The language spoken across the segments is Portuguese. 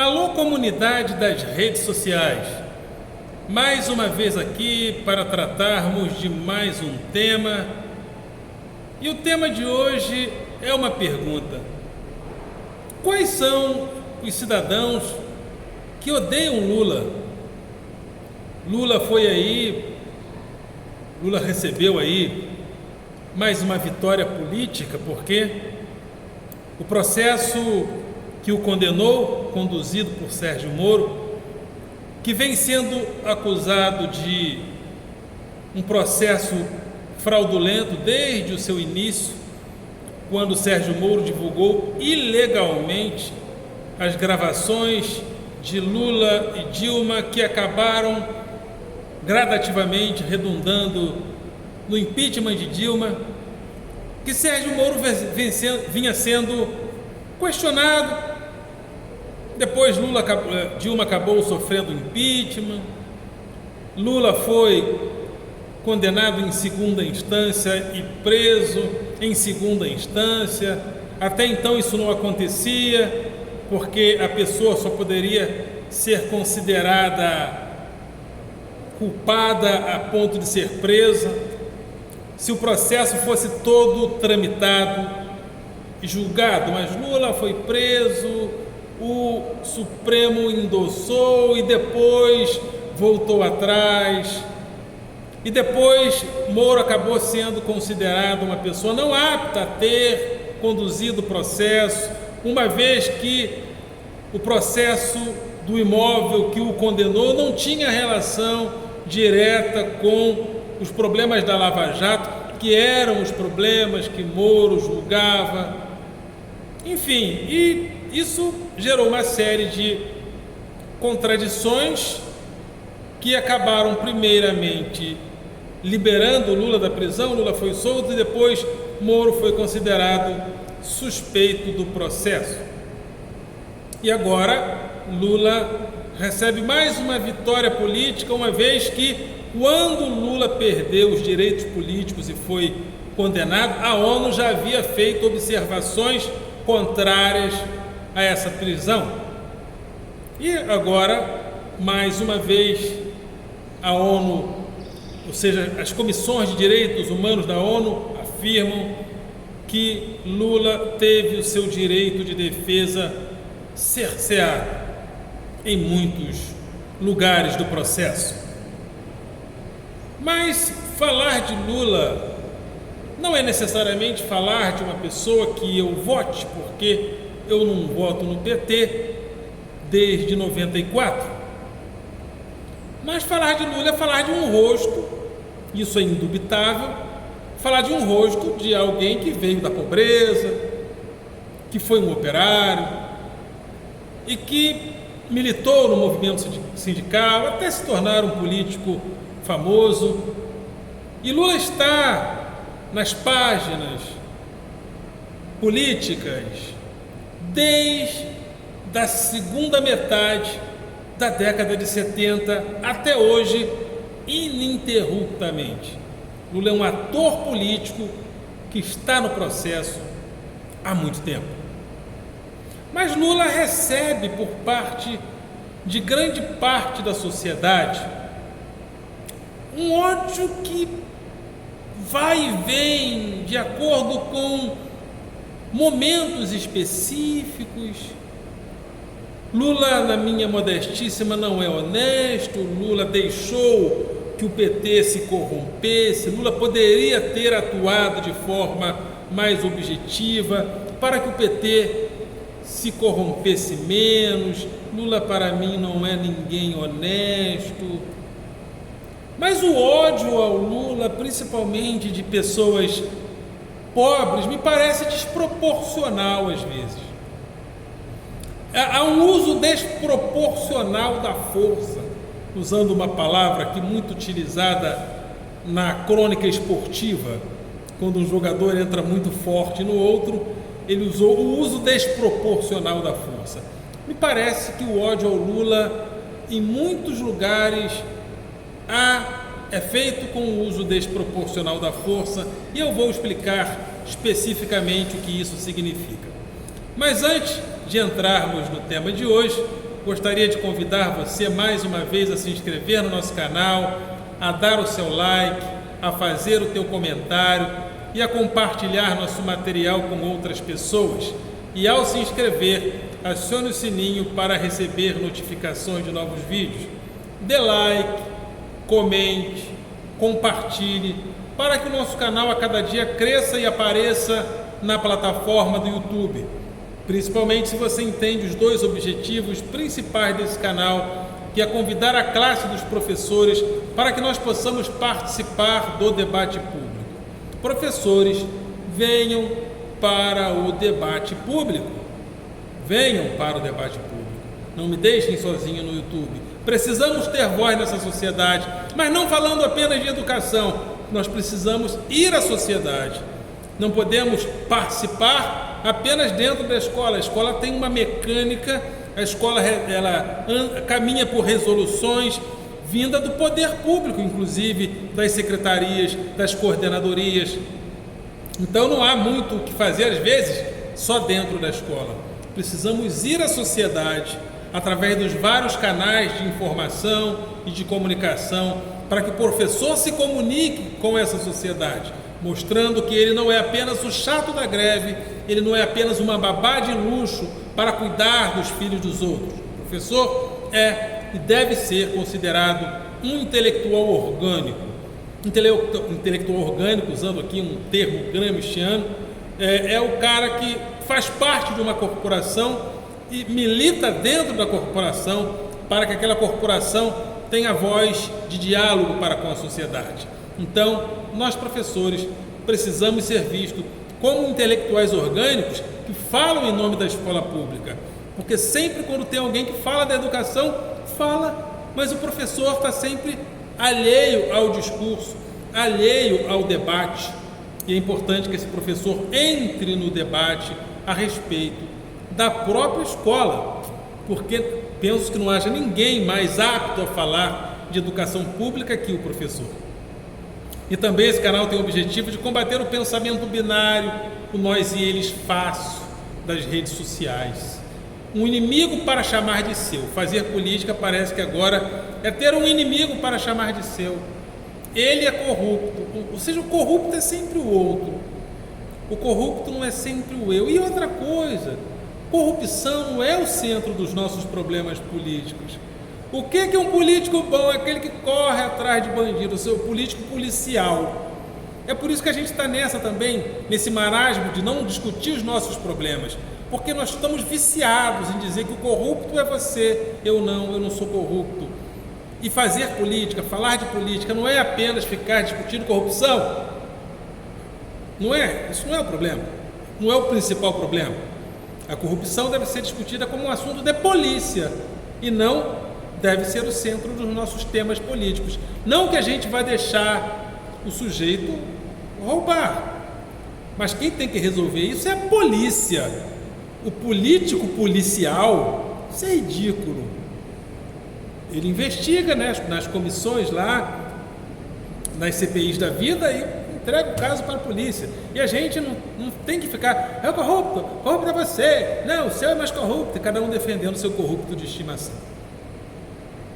Alô, comunidade das redes sociais, mais uma vez aqui para tratarmos de mais um tema. E o tema de hoje é uma pergunta: quais são os cidadãos que odeiam Lula? Lula recebeu aí mais uma vitória política, porque o processo que o condenou, conduzido por Sérgio Moro, que vem sendo acusado de um processo fraudulento desde o seu início, quando Sérgio Moro divulgou ilegalmente as gravações de Lula e Dilma, que acabaram gradativamente redundando no impeachment de Dilma, que Sérgio Moro vinha sendo questionado. Depois Dilma acabou sofrendo impeachment, Lula foi condenado em segunda instância e preso em segunda instância. Até então isso não acontecia, porque a pessoa só poderia ser considerada culpada a ponto de ser presa se o processo fosse todo tramitado e julgado. Mas Lula foi preso, o Supremo endossou e depois voltou atrás. E depois Moro acabou sendo considerado uma pessoa não apta a ter conduzido o processo, uma vez que o processo do imóvel que o condenou não tinha relação direta com os problemas da Lava Jato, que eram os problemas que Moro julgava. Enfim, e isso gerou uma série de contradições que acabaram primeiramente liberando Lula da prisão. Lula foi solto e depois Moro foi considerado suspeito do processo. E agora Lula recebe mais uma vitória política, uma vez que quando Lula perdeu os direitos políticos e foi condenado, a ONU já havia feito observações contrárias a essa prisão. E agora, mais uma vez, a ONU, ou seja, as comissões de direitos humanos da ONU afirmam que Lula teve o seu direito de defesa cerceado em muitos lugares do processo. Mas falar de Lula não é necessariamente falar de uma pessoa que eu vote, porque eu não voto no PT desde 94. Mas falar de Lula é falar de um rosto, isso é indubitável, falar de um rosto de alguém que veio da pobreza, que foi um operário e que militou no movimento sindical até se tornar um político famoso. E Lula está nas páginas políticas desde a segunda metade da década de 70 até hoje, ininterruptamente. Lula é um ator político que está no processo há muito tempo. Mas Lula recebe por parte de grande parte da sociedade um ódio que vai e vem de acordo com momentos específicos. Lula, na minha modestíssima, não é honesto. Lula deixou que o PT se corrompesse. Lula poderia ter atuado de forma mais objetiva para que o PT se corrompesse menos. Lula, para mim, não é ninguém honesto. Mas o ódio ao Lula, principalmente de pessoas pobres, me parece desproporcional às vezes. Há um uso desproporcional da força, usando uma palavra aqui muito utilizada na crônica esportiva, quando um jogador entra muito forte no outro, ele usou o uso desproporcional da força. Me parece que o ódio ao Lula, em muitos lugares, é feito com o uso desproporcional da força, e eu vou explicar especificamente o que isso significa. Mas antes de entrarmos no tema de hoje, gostaria de convidar você mais uma vez a se inscrever no nosso canal, a dar o seu like, a fazer o teu comentário e a compartilhar nosso material com outras pessoas. E ao se inscrever, acione o sininho para receber notificações de novos vídeos. Dê like, comente, compartilhe, para que o nosso canal a cada dia cresça e apareça na plataforma do YouTube. Principalmente se você entende os dois objetivos principais desse canal, que é convidar a classe dos professores para que nós possamos participar do debate público. Professores, venham para o debate público. Venham para o debate público. Não me deixem sozinho no YouTube. Precisamos ter voz nessa sociedade, mas não falando apenas de educação. Nós precisamos ir à sociedade. Não podemos participar apenas dentro da escola. A escola tem uma mecânica, a escola ela caminha por resoluções vinda do poder público, inclusive das secretarias, das coordenadorias. Então não há muito o que fazer, às vezes, só dentro da escola. Precisamos ir à sociedade através dos vários canais de informação e de comunicação para que o professor se comunique com essa sociedade, mostrando que ele não é apenas o chato da greve, ele não é apenas uma babá de luxo para cuidar dos filhos dos outros. O professor é e deve ser considerado um intelectual orgânico. Intelectual orgânico, usando aqui um termo gramsciano, é o cara que faz parte de uma corporação e milita dentro da corporação para que aquela corporação tenha voz de diálogo para com a sociedade. Então, nós professores precisamos ser vistos como intelectuais orgânicos que falam em nome da escola pública, porque sempre quando tem alguém que fala da educação, fala, mas o professor está sempre alheio ao discurso, alheio ao debate, e é importante que esse professor entre no debate a respeito da própria escola, porque penso que não haja ninguém mais apto a falar de educação pública que o professor. E também esse canal tem o objetivo de combater o pensamento binário, o nós e eles fácil das redes sociais. Um inimigo para chamar de seu. Fazer política parece que agora é ter um inimigo para chamar de seu. Ele é corrupto, ou seja, o corrupto é sempre o outro. O corrupto não é sempre o eu. E outra coisa, corrupção não é o centro dos nossos problemas políticos. O que é um político bom? É aquele que corre atrás de bandido, o seu político policial. É por isso que a gente está nessa também, nesse marasmo de não discutir os nossos problemas, porque nós estamos viciados em dizer que o corrupto é você, eu não sou corrupto. E fazer política, falar de política, não é apenas ficar discutindo corrupção. Não é, isso não é o problema, não é o principal problema. A corrupção deve ser discutida como um assunto de polícia e não deve ser o centro dos nossos temas políticos. Não que a gente vai deixar o sujeito roubar, mas quem tem que resolver isso é a polícia. O político policial, isso é ridículo. Ele investiga, né, nas comissões lá, nas CPIs da vida e entrega o caso para a polícia. E a gente não tem que ficar, é corrupto é você, não, o seu é mais corrupto, e cada um defendendo o seu corrupto de estimação.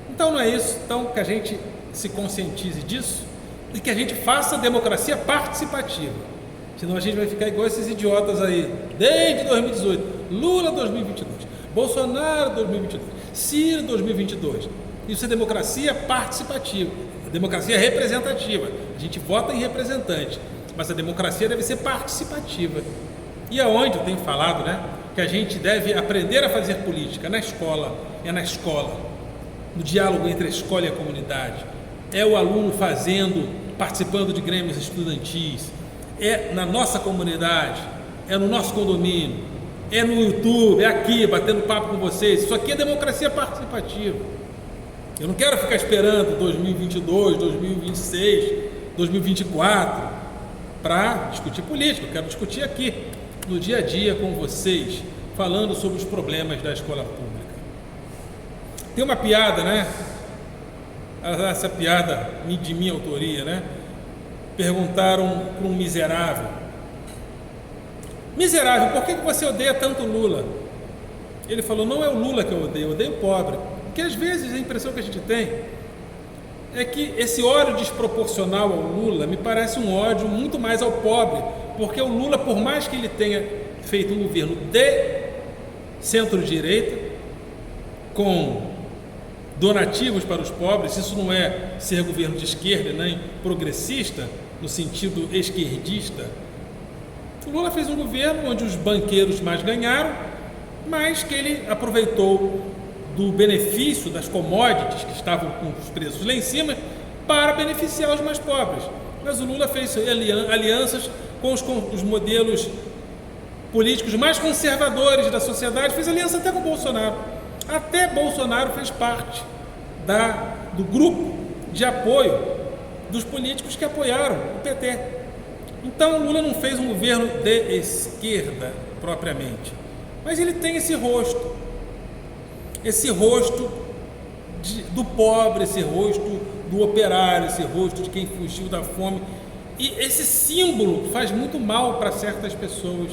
Então não é isso, então que a gente se conscientize disso e que a gente faça a democracia participativa. Senão a gente vai ficar igual esses idiotas aí, desde 2018, Lula 2022, Bolsonaro 2022, Ciro 2022. Isso é democracia participativa, democracia representativa. A gente vota em representante, mas a democracia deve ser participativa. E aonde eu tenho falado, né, que a gente deve aprender a fazer política na escola, no diálogo entre a escola e a comunidade. É o aluno participando de grêmios estudantis, é na nossa comunidade, é no nosso condomínio, é no YouTube, é aqui, batendo papo com vocês. Isso aqui é democracia participativa. Eu não quero ficar esperando 2022, 2026, 2024 para discutir política. Eu quero discutir aqui, no dia a dia com vocês, falando sobre os problemas da escola pública. Tem uma piada, né? Essa piada de minha autoria, né? Perguntaram para um miserável: miserável, por que você odeia tanto Lula? Ele falou, não é o Lula que eu odeio o pobre. Porque às vezes a impressão que a gente tem é que esse ódio desproporcional ao Lula me parece um ódio muito mais ao pobre, porque o Lula, por mais que ele tenha feito um governo de centro-direita, com donativos para os pobres, isso não é ser governo de esquerda nem progressista, no sentido esquerdista. O Lula fez um governo onde os banqueiros mais ganharam, mas que ele aproveitou do benefício das commodities que estavam com os preços lá em cima para beneficiar os mais pobres. Mas o Lula fez alianças com os modelos políticos mais conservadores da sociedade, fez aliança até com o Bolsonaro. Até Bolsonaro fez parte do grupo de apoio dos políticos que apoiaram o PT. Então o Lula não fez um governo de esquerda propriamente, mas ele tem esse rosto do pobre, esse rosto do operário, esse rosto de quem fugiu da fome. E esse símbolo faz muito mal para certas pessoas.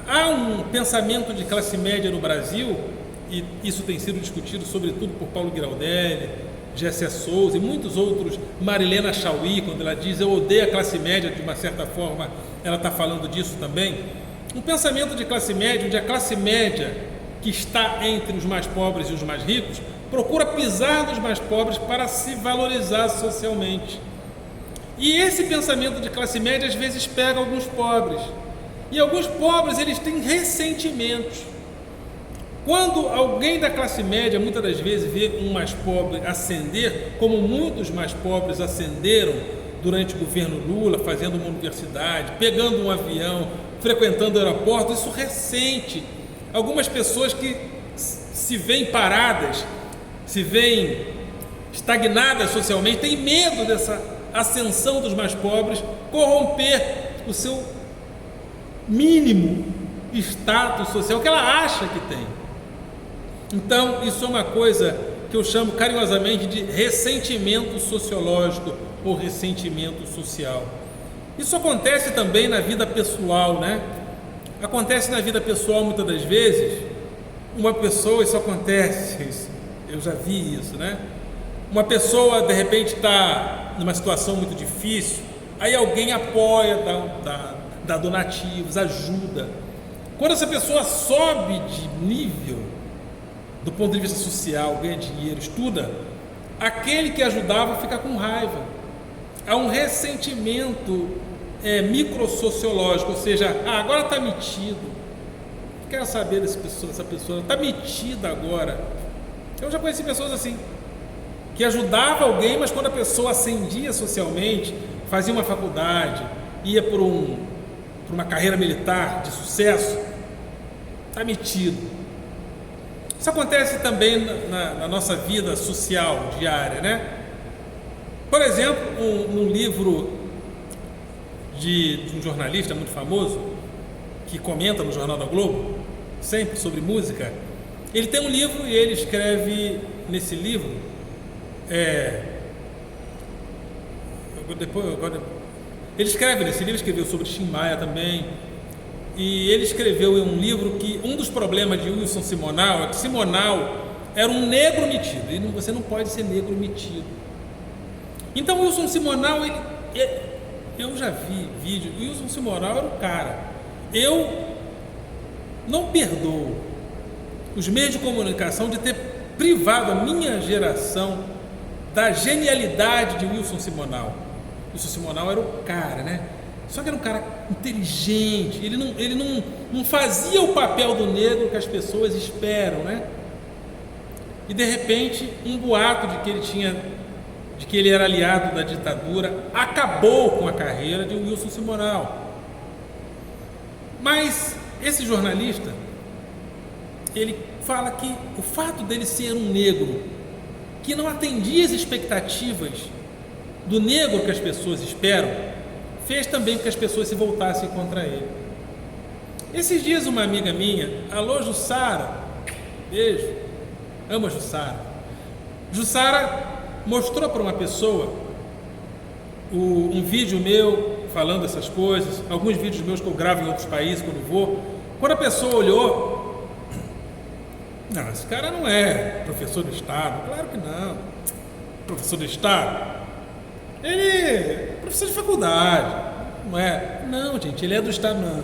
Há um pensamento de classe média no Brasil, e isso tem sido discutido sobretudo por Paulo Giraldelli, Gessé Souza e muitos outros, Marilena Chauí, quando ela diz eu odeio a classe média, de uma certa forma ela está falando disso também. Um pensamento de classe média, onde a classe média que está entre os mais pobres e os mais ricos, procura pisar nos mais pobres para se valorizar socialmente. E esse pensamento de classe média às vezes pega alguns pobres. E alguns pobres, eles têm ressentimentos. Quando alguém da classe média, muitas das vezes, vê um mais pobre ascender, como muitos mais pobres ascenderam durante o governo Lula, fazendo uma universidade, pegando um avião, frequentando o aeroporto, isso ressente. Algumas pessoas que se veem paradas, se veem estagnadas socialmente, têm medo dessa ascensão dos mais pobres corromper o seu mínimo status social que ela acha que tem. Então, isso é uma coisa que eu chamo carinhosamente de ressentimento sociológico ou ressentimento social. Isso acontece também na vida pessoal, né? Acontece na vida pessoal muitas das vezes, uma pessoa, isso acontece, eu já vi isso, né? Uma pessoa de repente está numa situação muito difícil, aí alguém apoia, dá donativos, ajuda. Quando essa pessoa sobe de nível, do ponto de vista social, ganha dinheiro, estuda, aquele que ajudava fica com raiva. Há um ressentimento microsociológico, ou seja, agora está metido, não quero saber dessa pessoa, está metida agora. Eu já conheci pessoas assim, que ajudava alguém, mas quando a pessoa ascendia socialmente, fazia uma faculdade, ia por uma carreira militar de sucesso, está metido. Isso acontece também na nossa vida social diária, né? Por exemplo, um livro de um jornalista muito famoso, que comenta no Jornal da Globo, sempre sobre música, ele tem um livro e ele escreve nesse livro, ele escreve nesse livro, escreveu sobre Tim Maia também, e ele escreveu um livro que um dos problemas de Wilson Simonal é que Simonal era um negro metido, e você não pode ser negro metido. Então Wilson Simonal, eu já vi vídeo, Wilson Simonal era o cara. Eu não perdoo os meios de comunicação de ter privado a minha geração da genialidade de Wilson Simonal. Wilson Simonal era o cara, né? Só que era um cara inteligente, ele não fazia o papel do negro que as pessoas esperam, né? E de repente, um boato de que ele era aliado da ditadura acabou com a carreira de Wilson Simonal. Mas esse jornalista, ele fala que o fato dele ser um negro que não atendia as expectativas do negro que as pessoas esperam, fez também com que as pessoas se voltassem contra ele. Esses dias uma amiga minha, alô Jussara, beijo, amo a Jussara. Jussara mostrou para uma pessoa um vídeo meu falando essas coisas, alguns vídeos meus que eu gravo em outros países quando vou. Quando a pessoa olhou, Não, esse cara não é professor do Estado. Claro que não. Professor do Estado. Ele é professor de faculdade. Não é? Não, gente, ele é do Estado, não.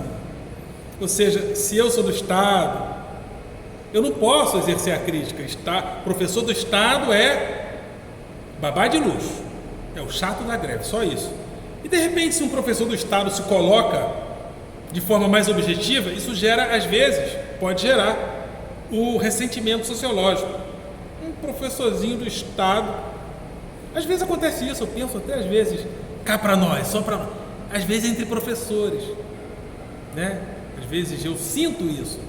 Ou seja, se eu sou do Estado, eu não posso exercer a crítica. Professor do Estado é babá de luxo. É o chato da greve, só isso. E de repente, se um professor do Estado se coloca de forma mais objetiva, isso gera, às vezes, pode gerar o ressentimento sociológico. Um professorzinho do Estado, às vezes acontece isso, eu penso até às vezes, cá para nós, só para nós, às vezes entre professores, né? Às vezes eu sinto isso.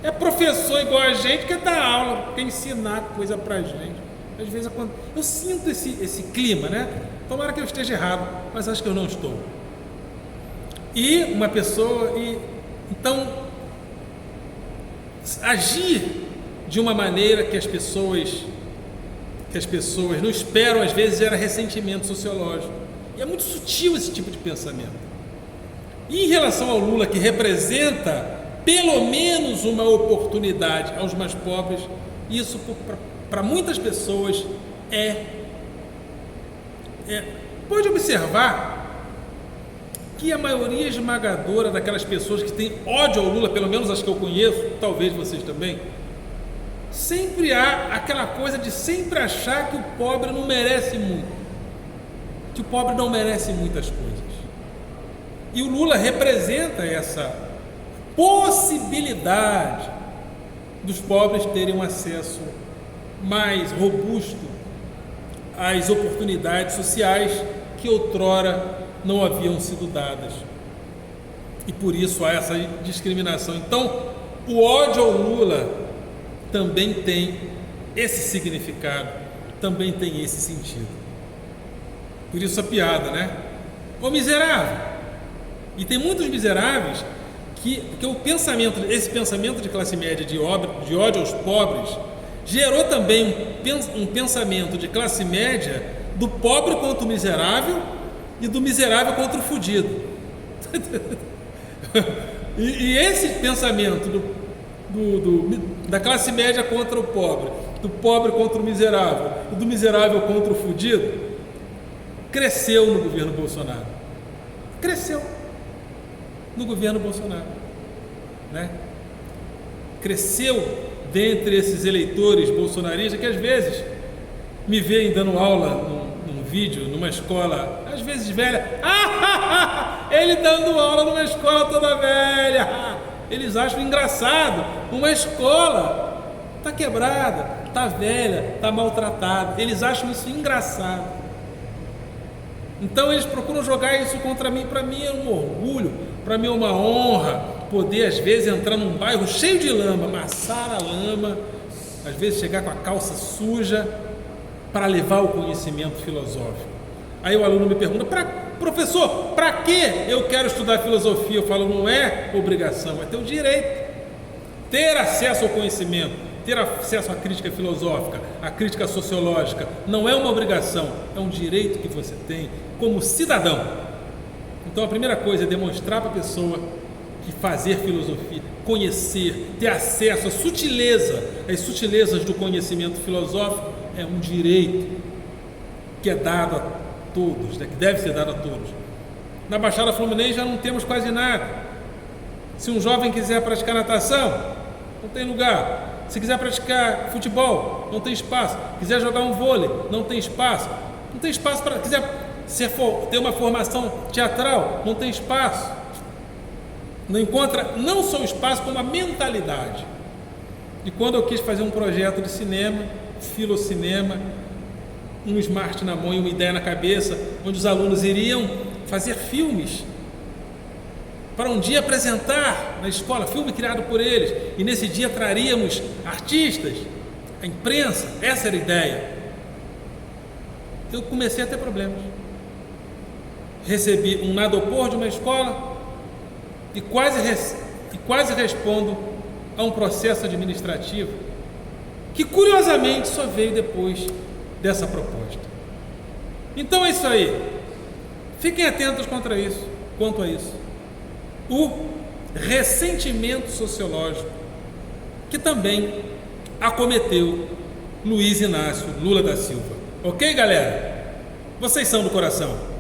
É professor igual a gente que dá aula, quer ensinar coisa pra gente. Às vezes eu sinto esse clima, né? Tomara que eu esteja errado, mas acho que eu não estou. E uma pessoa, então, agir de uma maneira que as pessoas não esperam, às vezes gera ressentimento sociológico. E é muito sutil esse tipo de pensamento. E em relação ao Lula, que representa pelo menos uma oportunidade aos mais pobres, isso para muitas pessoas pode observar que a maioria esmagadora daquelas pessoas que têm ódio ao Lula, pelo menos as que eu conheço, talvez vocês também, sempre há aquela coisa de sempre achar que o pobre não merece muito, que o pobre não merece muitas coisas. E o Lula representa essa possibilidade dos pobres terem um acesso mais robusto às oportunidades sociais que outrora não haviam sido dadas. E por isso há essa discriminação. Então, o ódio ao Lula também tem esse significado, também tem esse sentido. Por isso a piada, né? Ô miserável! E tem muitos miseráveis que esse pensamento de classe média de ódio aos pobres gerou também um pensamento de classe média do pobre contra o miserável e do miserável contra o fudido. e esse pensamento da classe média contra o pobre, do pobre contra o miserável e do miserável contra o fudido cresceu no governo Bolsonaro. Cresceu no governo Bolsonaro, né? Cresceu dentre esses eleitores bolsonaristas que às vezes me veem dando aula num vídeo, numa escola, às vezes velha. Ele dando aula numa escola toda velha. Eles acham engraçado. Uma escola está quebrada, está velha, está maltratada. Eles acham isso engraçado. Então eles procuram jogar isso contra mim. Para mim é um orgulho, para mim é uma honra poder às vezes entrar num bairro cheio de lama, amassar a lama, às vezes chegar com a calça suja para levar o conhecimento filosófico. Aí o aluno me pergunta: professor, para que eu quero estudar filosofia? Eu falo: não é obrigação, é teu direito. Ter acesso ao conhecimento, ter acesso à crítica filosófica, à crítica sociológica, não é uma obrigação, é um direito que você tem como cidadão. Então a primeira coisa é demonstrar para a pessoa que fazer filosofia, conhecer, ter acesso à sutileza, às sutilezas do conhecimento filosófico é um direito que é dado a todos, né? Que deve ser dado a todos. Na Baixada Fluminense já não temos quase nada. Se um jovem quiser praticar natação, não tem lugar. Se quiser praticar futebol, não tem espaço. Quiser jogar um vôlei, não tem espaço. Não tem espaço para... Quiser ter uma formação teatral, não tem espaço. Não encontra não só o espaço, como a mentalidade. E quando eu quis fazer um projeto de cinema, filocinema, um smart na mão e uma ideia na cabeça, onde os alunos iriam fazer filmes para um dia apresentar na escola, filme criado por eles, e nesse dia traríamos artistas, a imprensa, essa era a ideia. Eu comecei a ter problemas. Recebi um nadopor de uma escola e quase respondo a um processo administrativo que curiosamente só veio depois dessa proposta. Então é isso aí. Fiquem atentos quanto a isso. O ressentimento sociológico que também acometeu Luiz Inácio Lula da Silva. Ok, galera? Vocês são do coração.